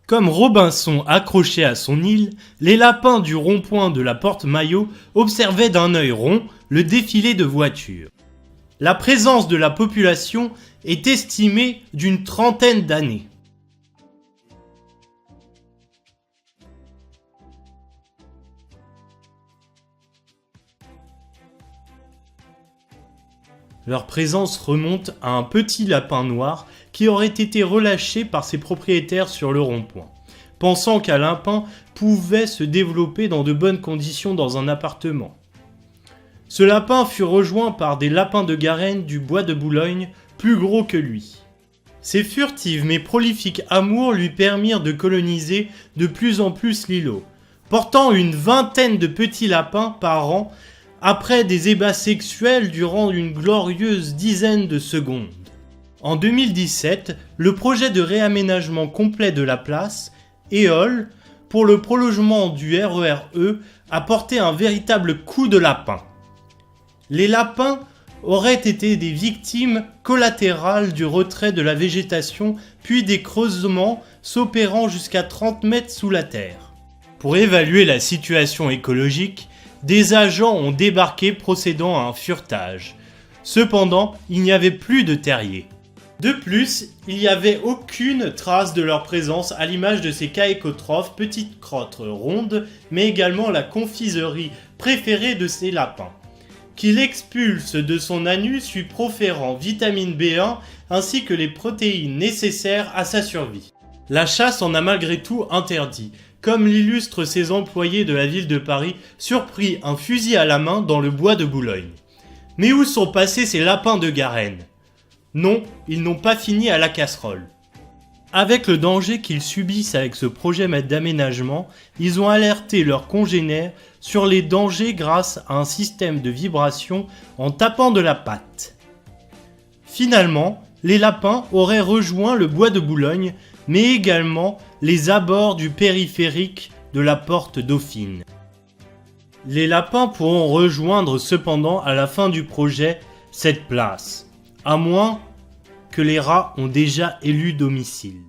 Comme Robinson accroché à son île, les lapins du rond-point de la porte Maillot observaient d'un œil rond le défilé de voitures. La présence de la population est estimée d'une 30aine d'années. Leur présence remonte à un petit lapin noir qui aurait été relâché par ses propriétaires sur le rond-point, pensant qu'un lapin pouvait se développer dans de bonnes conditions dans un appartement. Ce lapin fut rejoint par des lapins de Garenne du bois de Boulogne, plus gros que lui. Ses furtives mais prolifiques amours lui permirent de coloniser de plus en plus l'îlot, portant une 20aine de petits lapins par an après des ébats sexuels durant une glorieuse dizaine de secondes. En 2017, le projet de réaménagement complet de la place, Éole, pour le prolongement du RER E, a porté un véritable coup de lapin. Les lapins auraient été des victimes collatérales du retrait de la végétation puis des creusements s'opérant jusqu'à 30 mètres sous la terre. Pour évaluer la situation écologique, des agents ont débarqué procédant à un furetage. Cependant, il n'y avait plus de terrier. De plus, il n'y avait aucune trace de leur présence à l'image de ces caécotrophes, petites crottes rondes, mais également la confiserie préférée de ces lapins, qu'il expulse de son anus lui proférant vitamine B1 ainsi que les protéines nécessaires à sa survie. La chasse en a malgré tout interdit, comme l'illustrent ces employés de la ville de Paris, surpris un fusil à la main dans le bois de Boulogne. Mais où sont passés ces lapins de Garenne ? Non, ils n'ont pas fini à la casserole. Avec le danger qu'ils subissent avec ce projet d'aménagement, ils ont alerté leurs congénères sur les dangers grâce à un système de vibration en tapant de la patte. Finalement, les lapins auraient rejoint le bois de Boulogne, mais également les abords du périphérique de la porte Dauphine. Les lapins pourront rejoindre cependant à la fin du projet cette place, à moins que les rats ont déjà élu domicile.